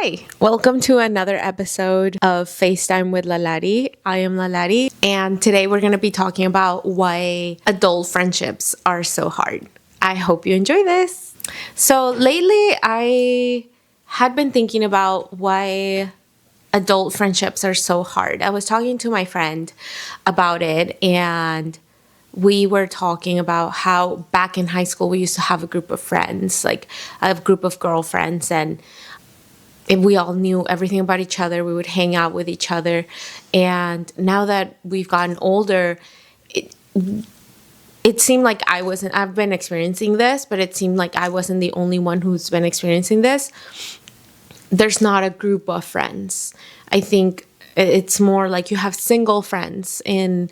Hi, welcome to another episode of FaceTime with Lalari. I am Lalari, and today we're going to be talking about why adult friendships are so hard. I hope you enjoy this. So, lately, I had been thinking about why adult friendships are so hard. I was talking to my friend about it, and we were talking about how back in high school we used to have a group of friends, like a group of girlfriends, and if we all knew everything about each other, we would hang out with each other. And now that we've gotten older, it seemed like I've been experiencing this, but it seemed like I wasn't the only one who's been experiencing this. There's not a group of friends. I think it's more like you have single friends in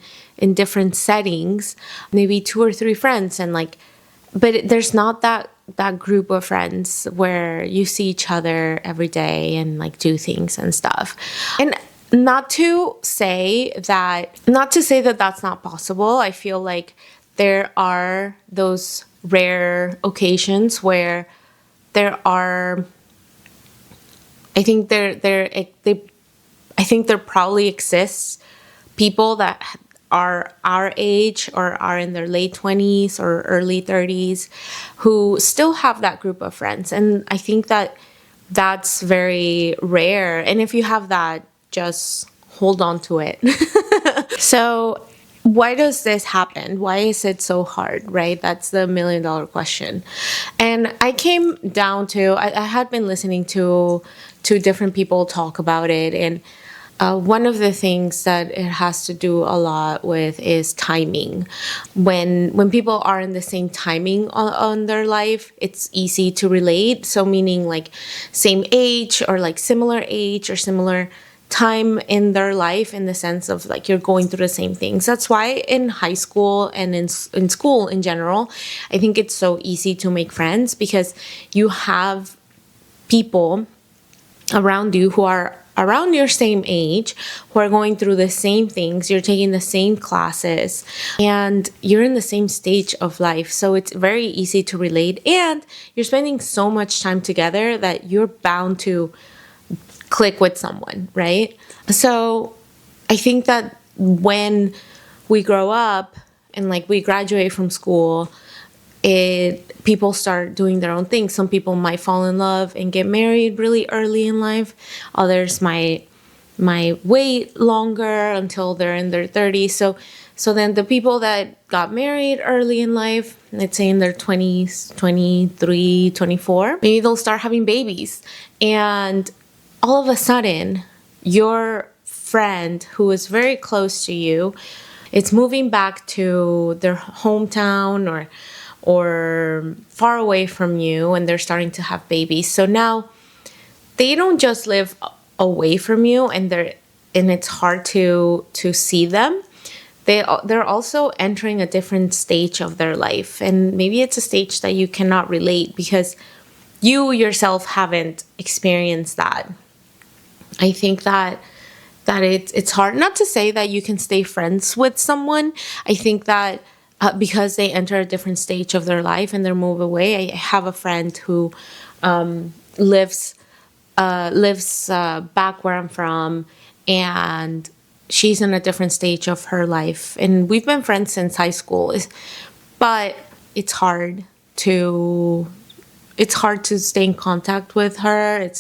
different settings, maybe 2 or 3 friends, and but there's not that group of friends where you see each other every day and do things and stuff. And not to say that that's not possible. I feel like there are those rare occasions where there are, I think there probably exists people that are our age or are in their late 20s or early 30s who still have that group of friends. And I think that that's very rare. And if you have that, just hold on to it. So why does this happen? Why is it so hard, right? That's the $1 million question. And I came down to, I had been listening to different people talk about it, and one of the things that it has to do a lot with is timing. When people are in the same timing on their life, it's easy to relate. So meaning same age or similar age or similar time in their life, in the sense of you're going through the same things. That's why in high school and in school in general, I think it's so easy to make friends, because you have people around you who are around your same age, who are going through the same things, you're taking the same classes, and you're in the same stage of life. So it's very easy to relate, and you're spending so much time together that you're bound to click with someone, right? So I think that when we grow up and we graduate from school, people start doing their own things. Some people might fall in love and get married really early in life. Others might wait longer until they're in their 30s. So then the people that got married early in life, let's say in their 20s, 23, 24, maybe they'll start having babies. And all of a sudden, your friend who is very close to you, it's moving back to their hometown or far away from you, and they're starting to have babies. So now they don't just live away from you, and it's hard to see them. They're also entering a different stage of their life, and maybe it's a stage that you cannot relate because you yourself haven't experienced that. I think that it's hard. Not to say that you can stay friends with someone. I think that because they enter a different stage of their life and they move away. I have a friend who lives back where I'm from, and she's in a different stage of her life. And we've been friends since high school, but it's hard to stay in contact with her.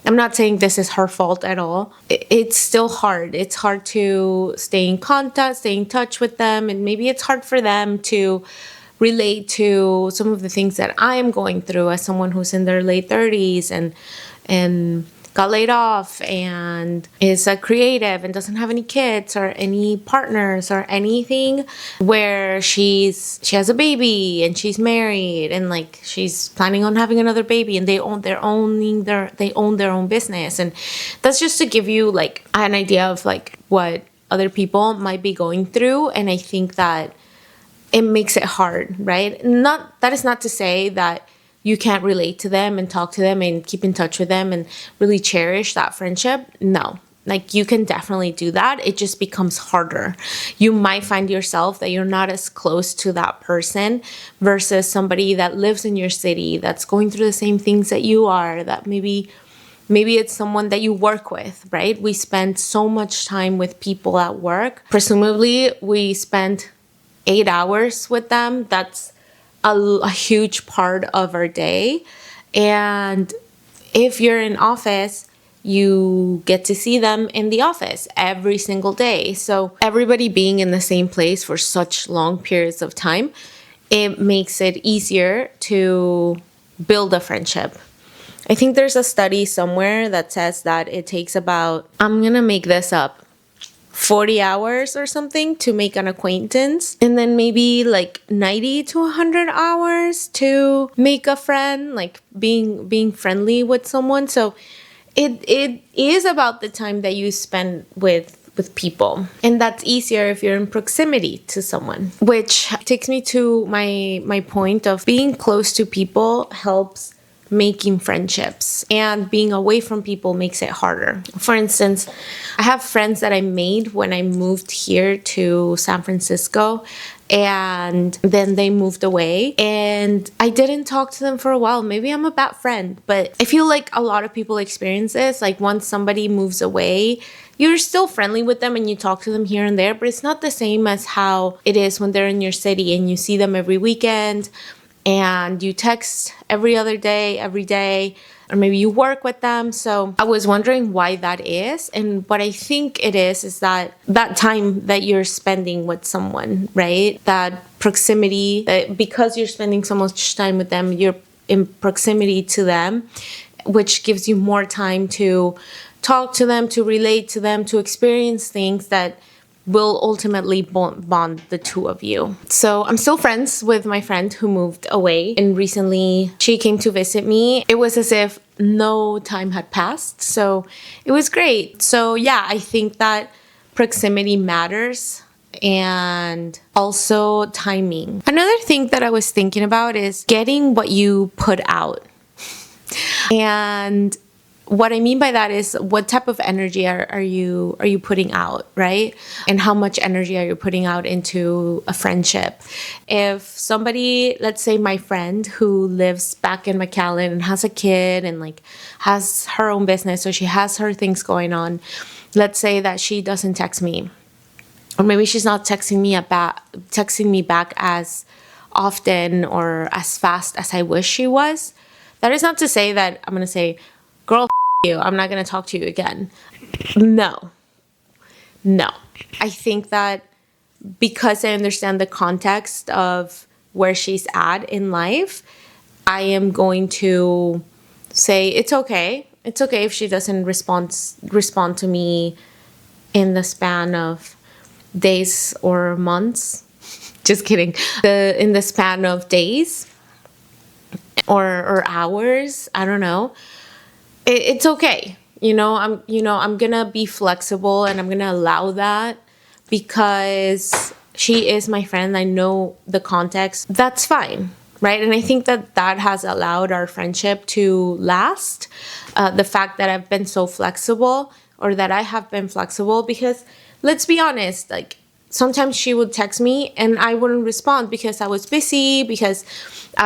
I'm not saying this is her fault at all. It's still hard. It's hard to stay in contact, stay in touch with them. And maybe it's hard for them to relate to some of the things that I am going through as someone who's in their late 30s and got laid off and is a creative and doesn't have any kids or any partners or anything, where she has a baby and she's married and she's planning on having another baby, and they own their own business. And that's just to give you an idea of what other people might be going through. And I think that it makes it hard, right? That is not to say that you can't relate to them and talk to them and keep in touch with them and really cherish that friendship. No, you can definitely do that. It just becomes harder. You might find yourself that you're not as close to that person versus somebody that lives in your city, that's going through the same things that you are, that maybe Maybe it's someone that you work with, right? We spend so much time with people at work. Presumably, we spend 8 hours with them. That's a huge part of our day. And if you're in office, you get to see them in the office every single day. So everybody being in the same place for such long periods of time, it makes it easier to build a friendship. I think there's a study somewhere that says that it takes about, I'm gonna make this up, 40 hours or something to make an acquaintance, and then maybe like 90 to 100 hours to make a friend, like being friendly with someone. So it is about the time that you spend with people, and that's easier if you're in proximity to someone, which takes me to my point of being close to people helps making friendships, and being away from people makes it harder. For instance, I have friends that I made when I moved here to San Francisco, and then they moved away and I didn't talk to them for a while. Maybe I'm a bad friend, but I feel like a lot of people experience this. Like once somebody moves away, you're still friendly with them and you talk to them here and there, but it's not the same as how it is when they're in your city and you see them every weekend and you text every other day, every day, or maybe you work with them. So I was wondering why that is. And what I think it is that time that you're spending with someone, right? That proximity, that because you're spending so much time with them, you're in proximity to them, which gives you more time to talk to them, to relate to them, to experience things that will ultimately bond the two of you. So I'm still friends with my friend who moved away, and recently she came to visit me. It was as if no time had passed, so it was great. So yeah, I think that proximity matters, and also timing. Another thing that I was thinking about is getting what you put out. And what I mean by that is what type of energy are you putting out, right? And how much energy are you putting out into a friendship? If somebody, let's say my friend who lives back in McAllen and has a kid and like has her own business, so she has her things going on. Let's say that she doesn't text me, or maybe she's not texting me back as often or as fast as I wish she was. That is not to say that I'm gonna say, girl, you, I'm not going to talk to you again. No. I think that because I understand the context of where she's at in life, I am going to say it's okay. It's okay if she doesn't respond to me in the span of days or months. Just kidding. In the span of days or hours. I don't know. It's okay. I'm gonna be flexible and I'm gonna allow that because she is my friend. I know the context. That's fine, right? And I think that has allowed our friendship to last. The fact that I've been so flexible, or that I have been flexible, because let's be honest, like sometimes she would text me and I wouldn't respond because I was busy, because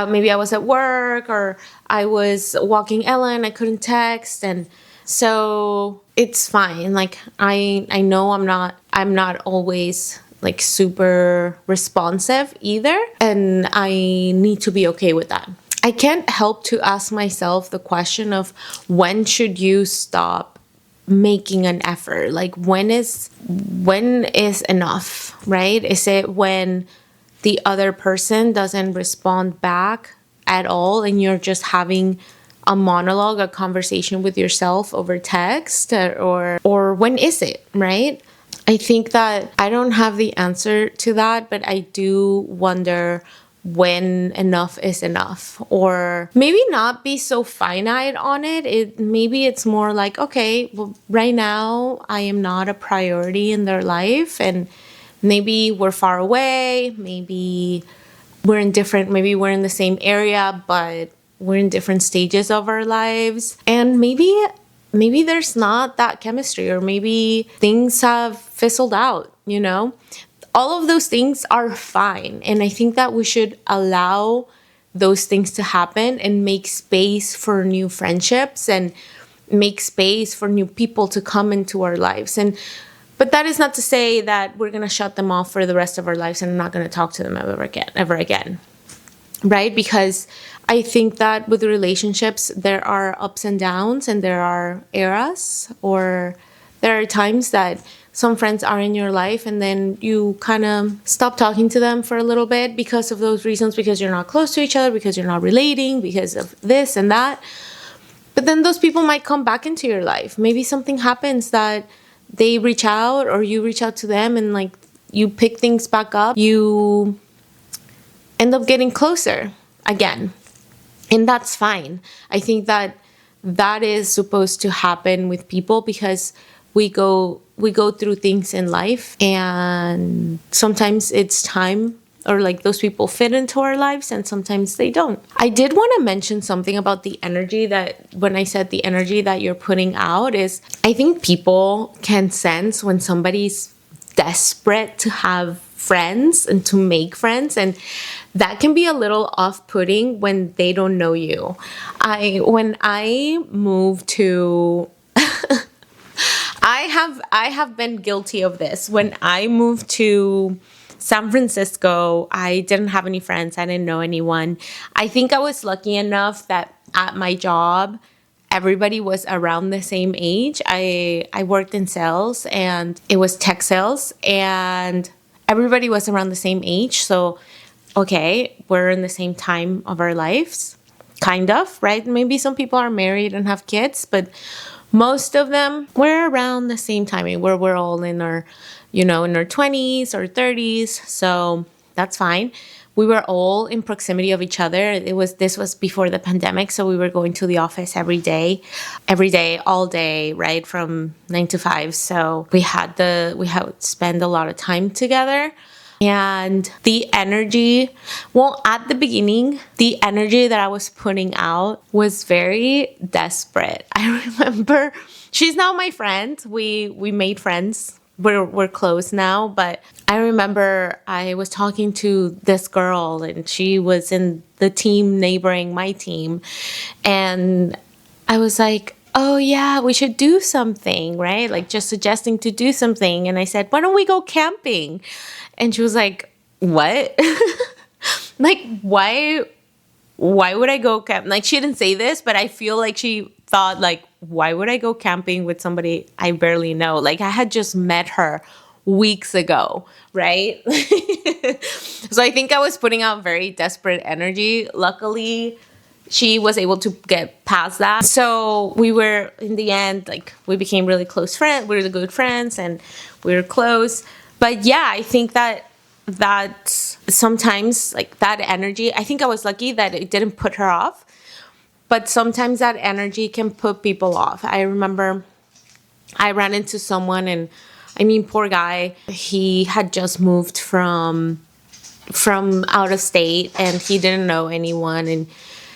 maybe I was at work or I was walking Ellen, I couldn't text. And so it's fine. Like I know I'm not always like super responsive either, and I need to be okay with that. I can't help to ask myself the question of when should you stop making an effort? Like when is enough, right? Is it when the other person doesn't respond back at all and you're just having a monologue, a conversation with yourself over text, or when is it, right? I think that I don't have the answer to that, but I do wonder when enough is enough, or maybe not be so finite on it. Maybe it's more like, okay, well, right now I am not a priority in their life, and maybe we're far away, maybe we're in the same area, but we're in different stages of our lives, and maybe there's not that chemistry, or maybe things have fizzled out, all of those things are fine. And I think that we should allow those things to happen and make space for new friendships. And make space for new people to come into our lives. But that is not to say that we're going to shut them off for the rest of our lives and not going to talk to them ever again. Right? Because I think that with relationships, there are ups and downs, and there are eras, or there are times that some friends are in your life and then you kind of stop talking to them for a little bit because of those reasons, because you're not close to each other, because you're not relating, because of this and that. But then those people might come back into your life. Maybe something happens that they reach out, or you reach out to them, and like you pick things back up. You end up getting closer again. And that's fine. I think that that is supposed to happen with people, because we go through things in life, and sometimes it's time, or like those people fit into our lives, and sometimes they don't. I did want to mention something about the energy, that when I said the energy that you're putting out, is I think people can sense when somebody's desperate to have friends and to make friends, and that can be a little off-putting when they don't know you. When I moved to I have been guilty of this. When I moved to San Francisco, I didn't have any friends. I didn't know anyone. I think I was lucky enough that at my job, everybody was around the same age. I worked in sales, and it was tech sales, and everybody was around the same age. So, okay, we're in the same time of our lives, kind of, right? Maybe some people are married and have kids, but most of them were around the same time. I mean, we're all in our, in our 20s or 30s. So that's fine. We were all in proximity of each other. This was before the pandemic. So we were going to the office every day, all day, right? From 9 to 5. So we had to spend a lot of time together. And the energy, at the beginning, the energy that I was putting out was very desperate. I remember, she's now my friend. We made friends. We're close now, but I remember I was talking to this girl, and she was in the team neighboring my team. And I was like, oh yeah, we should do something, right? Like just suggesting to do something. And I said, why don't we go camping? And she was like, what? Like, why would I go camp? Like, she didn't say this, but I feel like she thought, like, why would I go camping with somebody I barely know? Like, I had just met her weeks ago, right? So I think I was putting out very desperate energy. Luckily, she was able to get past that. So we were, in the end, like, we became really close friends, really good friends, and we were close. But yeah, I think that sometimes, like, that energy, I think I was lucky that it didn't put her off. But sometimes that energy can put people off. I remember I ran into someone, and I mean, poor guy, he had just moved from out of state, and he didn't know anyone, and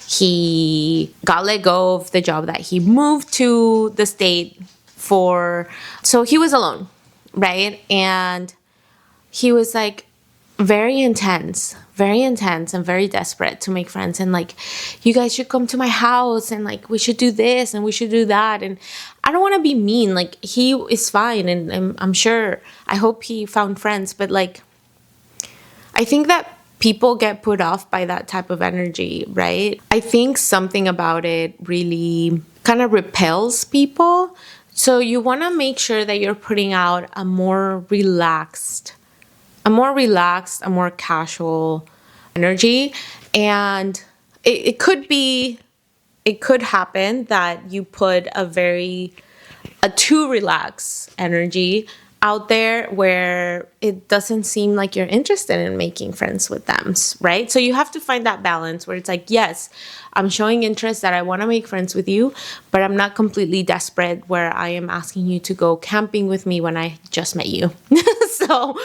he got let go of the job that he moved to the state for. So he was alone, right? And he was like very intense and very desperate to make friends, and like, you guys should come to my house, and like, we should do this and we should do that. And I don't want to be mean, like, he is fine, and I'm sure, I hope he found friends, but like, I think that people get put off by that type of energy, right? I think something about it really kind of repels people. So you want to make sure that you're putting out a more relaxed, a more casual energy. And it could happen that you put a too relaxed energy out there where it doesn't seem like you're interested in making friends with them, right? So you have to find that balance where it's like, yes, I'm showing interest that I want to make friends with you, but I'm not completely desperate where I am asking you to go camping with me when I just met you. So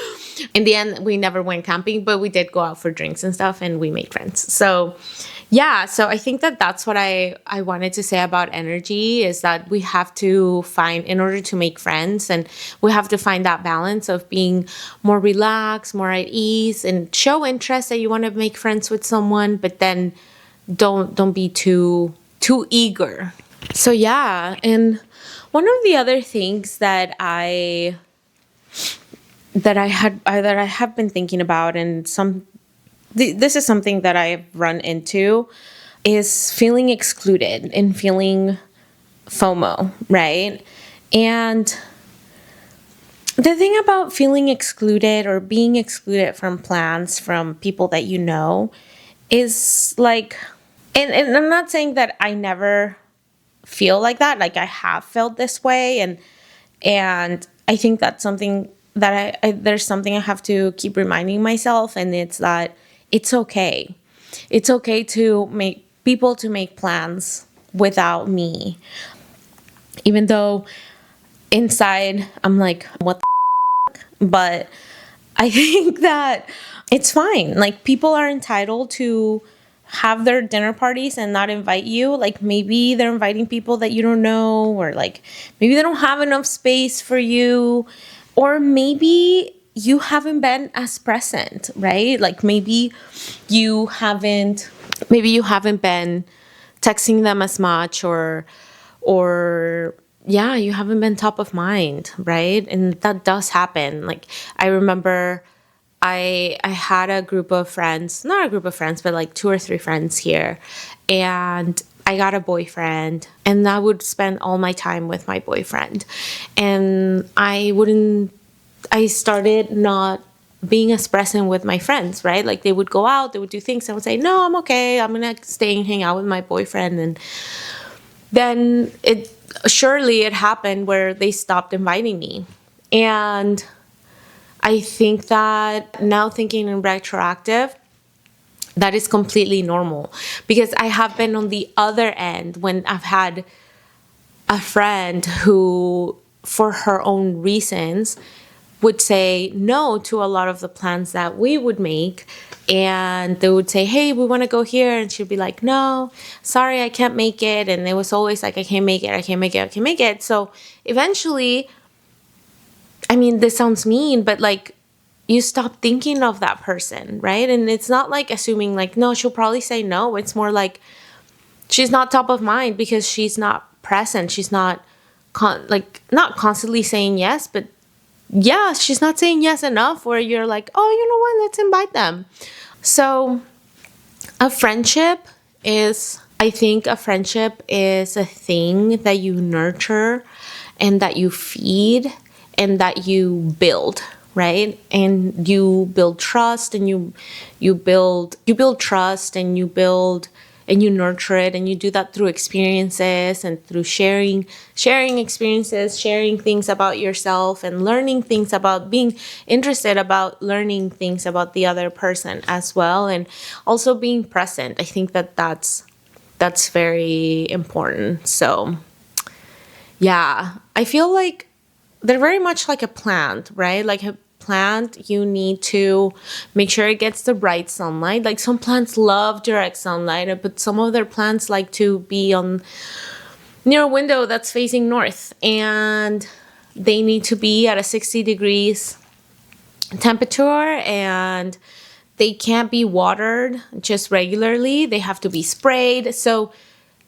in the end, we never went camping, but we did go out for drinks and stuff, and we made friends. So yeah, so I think that that's what I wanted to say about energy, is that we have to find, in order to make friends, and we have to find that balance of being more relaxed, more at ease, and show interest that you want to make friends with someone, but then don't be too eager. So yeah, and one of the other things that I have been thinking about, and this is something that I've run into, is feeling excluded and feeling FOMO, right? And the thing about feeling excluded or being excluded from plans from people that you know is like, and I'm not saying that I never feel like that. Like I have felt this way, and I think that's something that there's something I have to keep reminding myself, and it's that it's okay. It's okay to make people to make plans without me, even though inside I'm like, what the? But I think that it's fine. Like people are entitled to have their dinner parties and not invite you. Like maybe they're inviting people that you don't know, or like maybe they don't have enough space for you, or maybe you haven't been as present, right? Like maybe you haven't been texting them as much, or yeah, you haven't been top of mind, right? And that does happen. Like I remember I had a group of friends, not a group of friends, but like two or three friends here, and I got a boyfriend, and I would spend all my time with my boyfriend, and I started not being as present with my friends, right? Like they would go out, they would do things, I would say, no, I'm okay, I'm gonna stay and hang out with my boyfriend. And then it happened where they stopped inviting me. And I think that now, thinking in retroactive, that is completely normal, because I have been on the other end when I've had a friend who, for her own reasons, would say no to a lot of the plans that we would make. And they would say, hey, we want to go here. And she'd be like, no, sorry, I can't make it. And it was always like, I can't make it, I can't make it, I can't make it. So eventually, I mean, this sounds mean, but like you stop thinking of that person, right? And it's not like assuming like, no, she'll probably say no. It's more like she's not top of mind because she's not present. She's not not constantly saying yes, but yeah, she's not saying yes enough where you're like, oh, you know what? Let's invite them. So I think a friendship is a thing that you nurture and that you feed and that you build, right? And you build trust, and you build trust, and you nurture it, and you do that through experiences and through sharing experiences, sharing things about yourself, and learning things about being interested about learning things about the other person as well, and also being present. I think that that's very important. So yeah, I feel like they're very much like a plant, right? Like a plant, you need to make sure it gets the right sunlight. Like some plants love direct sunlight, but some of their plants like to be on near a window that's facing north, and they need to be at a 60 degrees temperature, and they can't be watered just regularly. They have to be sprayed.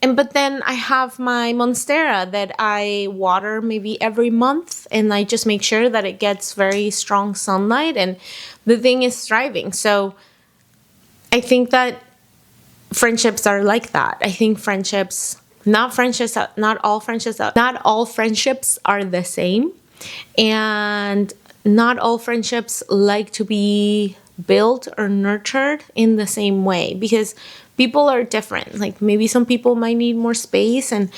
But then I have my monstera that I water maybe every month, and I just make sure that it gets very strong sunlight, and the thing is thriving. So I think that friendships are like that. I think not all friendships are the same, and not all friendships like to be built or nurtured in the same way, because people are different. Like maybe some people might need more space, and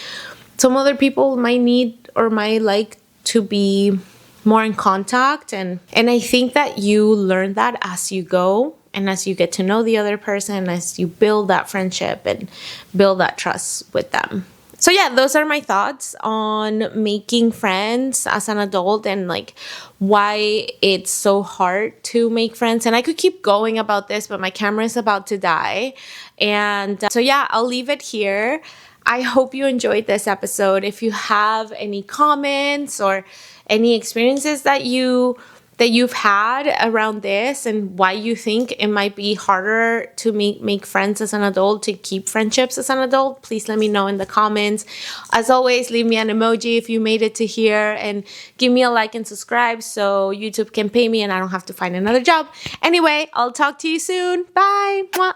some other people might need or might like to be more in contact, and I think that you learn that as you go, and as you get to know the other person, as you build that friendship and build that trust with them. So yeah, those are my thoughts on making friends as an adult, and like why it's so hard to make friends. And I could keep going about this, but my camera is about to die. And so yeah, I'll leave it here. I hope you enjoyed this episode. If you have any comments or any experiences that you that you've had around this and why you think it might be harder to make friends as an adult, to keep friendships as an adult, please let me know in the comments. As always, leave me an emoji if you made it to here, and give me a like and subscribe so YouTube can pay me and I don't have to find another job. Anyway, I'll talk to you soon. Bye. Mwah.